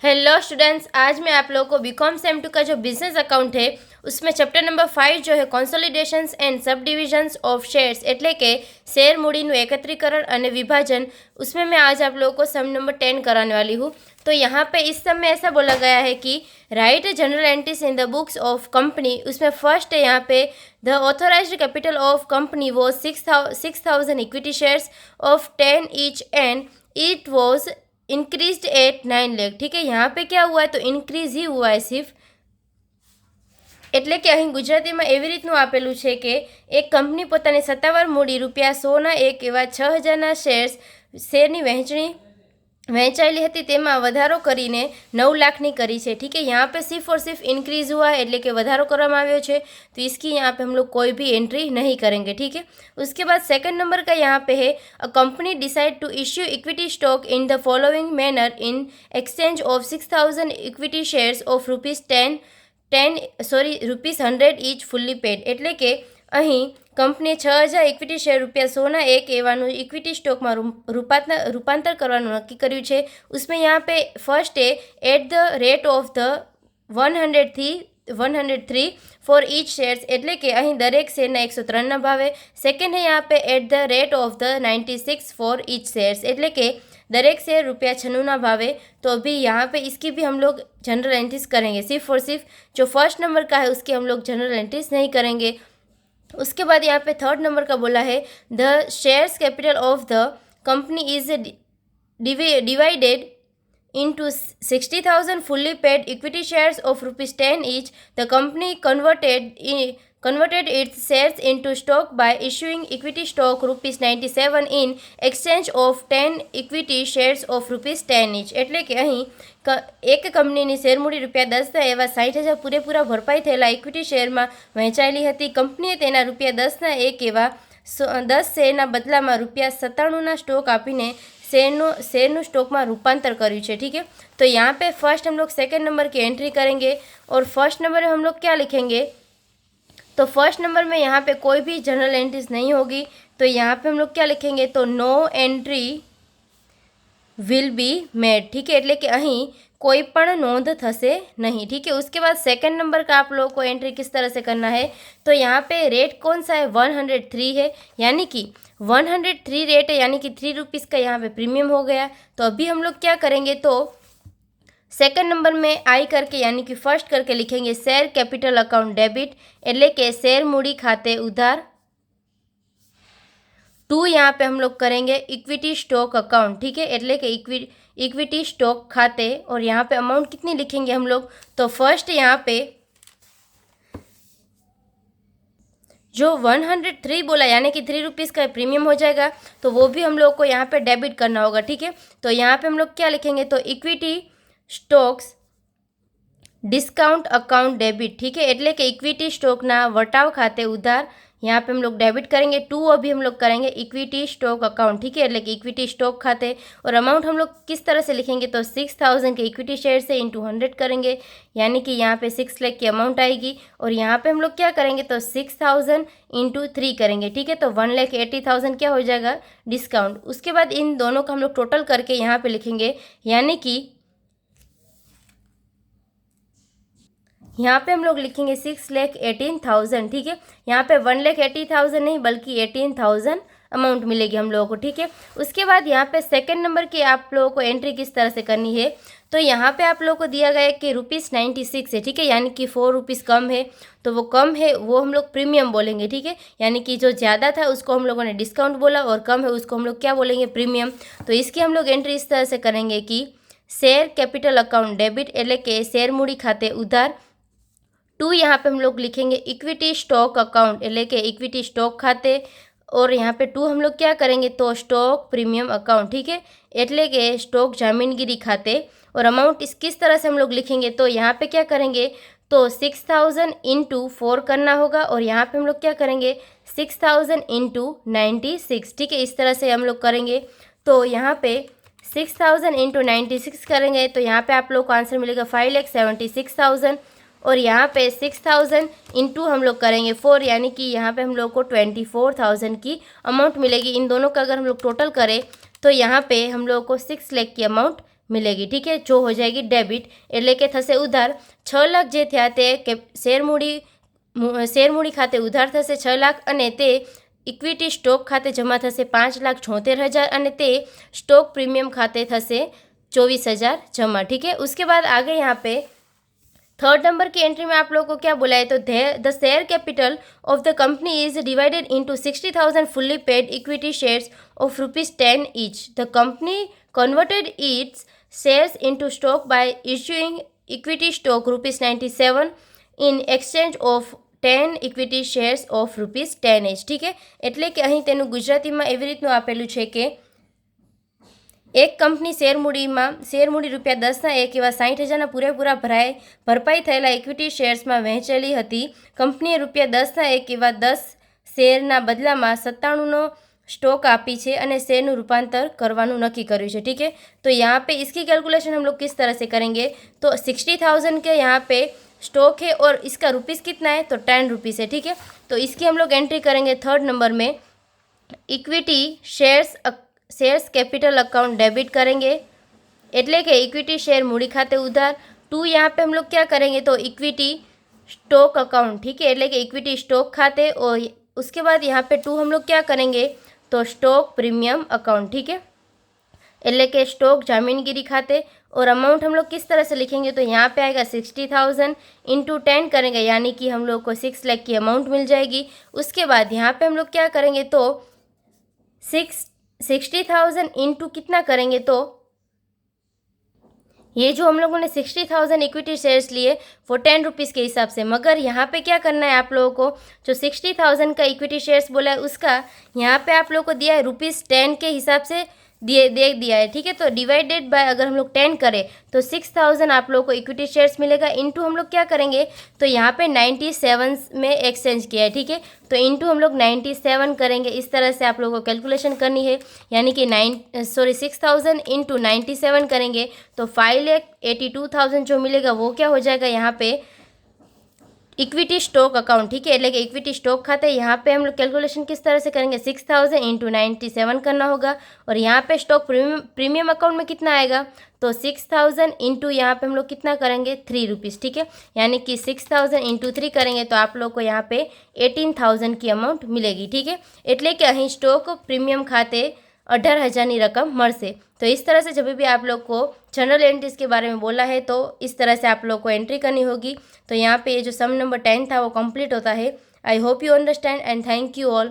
Hello students, आज मैं आप लोगों को बीकॉम सेम 2 का जो बिजनेस अकाउंट है उसमें चैप्टर नंबर 5 जो है कॉन्सोलिडेशंस एंड सब डिविजन्स ऑफ शेयर्स એટલે કે શેર મૂડીનું એકત્રીકરણ અને વિભાજन, उसमें मैं आज आप लोगों को सम नंबर 10 कराने वाली हूँ। तो यहाँ पे इस सम में ऐसा बोला गया है कि write general entries in the books of company. उसमें फर्स्ट है यहाँ पे the authorised capital of company वो 6,000 equity shares of 10 each and it was increased at 9 lakh. ठीक है, यहाँ पे क्या हुआ है तो ઇન્ક્રીઝ ही हुआ है सिर्फ। એટલે કે અહીં ગુજરાતીમાં એવી રીતનું આપેલું છે કે એક કંપની પોતાની સત્તાવાર મૂડી ₹100ના એક એવા 6,000ના શેરની વહેંચાયેલી હતી તેમાં વધારો કરીને 9 લાખની કરી છે। ठीक है, यहाँ पे सिर्फ और सिर्फ इंक्रीज हुआ है એટલે કે વધારો કરવામાં આવ્યો છે, तो इसकी यहाँ पे हम लोग कोई भी एंट्री नहीं करेंगे। ठीक है, उसके बाद सेकंड नंबर का यहाँ पे है a company decide to issue equity stock in the following manner in exchange of 6,000 equity shares of ₹100 each fully paid. એટલે કે અહીં કંપનીએ 6,000 ઇક્વિટી શેર ₹100ના એક એવાનું ઇક્વિટી સ્ટોકમાં રૂપાંતર કરવાનું નક્કી કર્યું છે। उसमें यहाँ पे फर्स्ट है at the rate of the 103 for each shares, એટલે કે અહીં દરેક શેરના 103ના ભાવે। સેકન્ડ है यहाँ पे at the rate of the 96 for each shares, એટલે કે दरेक शेयर ₹96 भावे। तो अभी यहाँ पे इसकी भी हम लोग जनरल एंट्रीज करेंगे, सिर्फ और सिर्फ जो फर्स्ट नंबर का है उसकी हम लोग जनरल एंट्रीज नहीं करेंगे। उसके बाद यहाँ पे थर्ड नंबर का बोला है the shares capital of the company is divided into 60,000 fully paid equity shares of ₹10 each. The company converted its shares into stock by issuing equity stock ₹97 in exchange of 10 equity shares of ₹10 each. એટલે કે અહીં એક કંપનીની શેરમૂડી ₹10ના એવા 60,000 પૂરેપૂરા ભરપાઈ થયેલા equity શેરમાં વહેંચાયેલી હતી। કંપનીએ તેના ₹10ના એક એવા 10 શેરના બદલામાં ₹97ના સ્ટોક આપીને शेरનું स्टॉक में रूपांतर કર્યું છે। ठीक है, तो यहाँ पे फर्स्ट हम लोग सेकंड नंबर की एंट्री करेंगे और फर्स्ट नंबर में हम लोग क्या लिखेंगे तो फर्स्ट नंबर में यहाँ पे कोई भी जनरल एंट्रीज नहीं होगी, तो यहाँ पे हम लोग क्या लिखेंगे तो no entry will be made. ठीक है, એટલે કે અહીં कोई पण नोंध थसे नहीं। ठीक है, उसके बाद सेकंड नंबर का आप लोगों को एंट्री किस तरह से करना है तो यहाँ पे रेट कौन सा है 103 है, यानी कि 103 रेट है, यानी कि ₹3 का यहाँ पे प्रीमियम हो गया। तो अभी हम लोग क्या करेंगे तो सेकंड नंबर में आई करके यानी कि फर्स्ट करके लिखेंगे शेयर कैपिटल अकाउंट डेबिट, એટલે કે શેર મૂડી ખાતે ઉધાર। 2 यहाँ पे हम लोग करेंगे इक्विटी स्टॉक अकाउंट। ठीक है, એટલે કે इक्विटी स्टॉक खाते, और यहाँ पे अमाउंट कितनी लिखेंगे हम लोग तो फर्स्ट यहाँ पे जो 103 बोला यानी कि ₹3 का प्रीमियम हो जाएगा, तो वो भी हम लोग को यहाँ पे डेबिट करना होगा। ठीक है, तो यहाँ पे हम लोग क्या लिखेंगे तो equity stocks discount account debit. ठीक है, એટલે કે इक्विटी स्टॉकना वटाव खाते उधार यहाँ पे हम लोग डेबिट करेंगे। 2 अभी हम लोग करेंगे इक्विटी स्टॉक अकाउंट। ठीक है, એટલે कि इक्विटी स्टॉक खाते, और अमाउंट हम लोग किस तरह से लिखेंगे तो 6,000 के इक्विटी शेयर से इंटू 100 करेंगे, यानी कि यहाँ पे 6 लाख की अमाउंट आएगी। और यहाँ पे हम लोग क्या करेंगे तो 6,000 इंटू 3 करेंगे। ठीक है, तो 1,80,000 क्या हो जाएगा डिस्काउंट। उसके बाद इन दोनों का हम लोग टोटल करके यहाँ पे लिखेंगे, यानी कि यहाँ पे हम लोग लिखेंगे 6,18,000। ठीक है, यहाँ पे 1,80,000 नहीं बल्कि 18,000 अमाउंट मिलेगी हम लोगों को। ठीक है, उसके बाद यहाँ पे सेकंड नंबर की आप लोगों को एंट्री किस तरह से करनी है तो यहाँ पे आप लोगों को दिया गया है कि ₹96 है। ठीक है, यानी कि ₹4 कम है, तो वो कम है वो हम लोग प्रीमियम बोलेंगे। ठीक है, यानी कि जो ज़्यादा था उसको हम लोगों ने डिस्काउंट बोला और कम है उसको हम लोग क्या बोलेंगे प्रीमियम। तो इसकी हम लोग एंट्री इस तरह से करेंगे कि शेयर कैपिटल अकाउंट डेबिट, એટલે કે શેર મૂડી ખાતે ઉધાર। 2 यहाँ पे हम लोग लिखेंगे इक्विटी स्टॉक अकाउंट, એટલે કે इक्विटी स्टॉक खाते, और यहाँ पे 2 हम लोग क्या करेंगे तो स्टॉक प्रीमियम अकाउंट। ठीक है, એટલે કે स्टॉक जामीनगिरी खाते, और अमाउंट किस तरह से हम लोग लिखेंगे तो यहाँ पे क्या करेंगे तो 6,000 इंटू 4 करना होगा, और यहाँ पे हम लोग क्या करेंगे 6,000 इंटू 96। ठीक है, इस तरह से हम लोग करेंगे। तो यहाँ पे 6,000 इंटू 96 करेंगे तो यहाँ पे आप लोग को आंसर मिलेगा 5,76,000, और यहाँ पे 6,000 इंटू हम लोग करेंगे 4, यानी कि यहाँ पे हम लोग को 24,000 की अमाउंट मिलेगी। इन दोनों का अगर हम लोग टोटल करें तो यहाँ पे हम लोग को 6 लाख की अमाउंट मिलेगी। ठीक है, जो हो जाएगी डेबिट એટલે કે થશે ઉધાર। 6 લાખ જે થયા તે શેરમૂડી ખાતે ઉધાર થશે 6 લાખ અને તે ઇક્વિટી સ્ટોક ખાતે જમા થશે 5,76,000 અને તે स्टॉक प्रीमियम खाते થશે 24,000 जमा। ठीक है, उसके बाद आगे यहाँ पे थर्ड नंबर की एंट्री में आप लोगों को क्या बोला है, तो the share capital of the company is divided into 60,000 fully paid equity shares of ₹10 each. The company converted its shares into stock by issuing equity stock ₹97 in exchange of 10 equity shares of ₹10 each. ઠીક છે, એટલે કે અહીં તેનું ગુજરાતીમાં એવી રીતનું આપેલું છે કે એક કંપની શેરમૂડી ₹10,1 એવા 60,000ના પૂરેપૂરા ભરપાઈ થયેલા ઇક્વિટી શેર્સમાં વહેંચેલી હતી। કંપનીએ ₹10,1 એવા 10 શેરના બદલામાં 97નો स्टॉक आपी है और शेयर નું रूपांतर करवानुं नक्की कर्युं छे। ठीक है, तो यहाँ पे इसकी कैलकुलेशन हम लोग किस तरह से करेंगे, तो 60,000 के यहाँ पे स्टॉक है और इसका रुपीस कितना है, तो 10 रुपीज़ है। ठीक है, तो इसकी हम लोग एंट्री करेंगे थर्ड नंबर में, equity shares capital account debit करेंगे, एटले कि इक्विटी शेयर मूड़ी खाते उधार। 2 यहाँ पे हम लोग क्या करेंगे, तो इक्विटी स्टॉक अकाउंट। ठीक है, एटले कि इक्विटी स्टॉक खाते, और उसके बाद यहाँ पे 2 हम लोग क्या करेंगे, तो स्टॉक प्रीमियम अकाउंट। ठीक है, एटले कि स्टॉक जामीनगिरी खाते, और अमाउंट हम लोग किस तरह से लिखेंगे, तो यहाँ पे आएगा 60,000 इंटू 10 करेंगे, यानी कि हम लोग को 6 लाख की अमाउंट मिल जाएगी। उसके बाद यहाँ पे हम लोग क्या करेंगे, तो 60,000 इंटू कितना करेंगे, तो ये जो हम लोगों ने 60,000 इक्विटी शेयर्स लिए वो 10 रुपीज़ के हिसाब से, मगर यहाँ पे क्या करना है आप लोगों को, जो 60,000 का इक्विटी शेयर्स बोला है उसका यहाँ पे आप लोगों को दिया है ₹10 के हिसाब से दे दिया है। ठीक है, तो डिवाइडेड बाय अगर हम लोग 10 करें तो 6,000 आप लोगों को इक्विटी शेयर्स मिलेगा। इंटू हम लोग क्या करेंगे, तो यहाँ पे 97 में एक्सचेंज किया है। ठीक है, तो इंटू हम लोग 97 करेंगे। इस तरह से आप लोगों को कैलकुलेशन करनी है, यानी कि 6,000 इंटू 97 करेंगे तो 5,82,000 जो मिलेगा वो क्या हो जाएगा यहाँ पे, इक्विटी स्टॉक अकाउंट। ठीक है, એટલે કે इक्विटी स्टॉक खाते, यहाँ पे हम लोग कैलकुलेशन किस तरह से करेंगे, 6,000 इंटू 97 करना होगा, और यहाँ पे स्टॉक प्रीमियम अकाउंट में कितना आएगा, तो 6,000 इंटू यहाँ पे हम लोग कितना करेंगे, 3 रुपीज़। ठीक है, यानी कि 6,000 इंटू 3 करेंगे तो आप लोग को यहाँ पे 18,000 की अमाउंट मिलेगी। ठीक है, એટલે કે અહીં स्टॉक प्रीमियम खाते 18,000 रकम मळशे। तो इस तरह से जब भी आप लोग को जनरल एंट्रीज के बारे में बोला है तो इस तरह से आप लोग को एंट्री करनी होगी। तो यहाँ पे ये जो सम नंबर 10 था वो कंप्लीट होता है। I hope you understand and thank you all.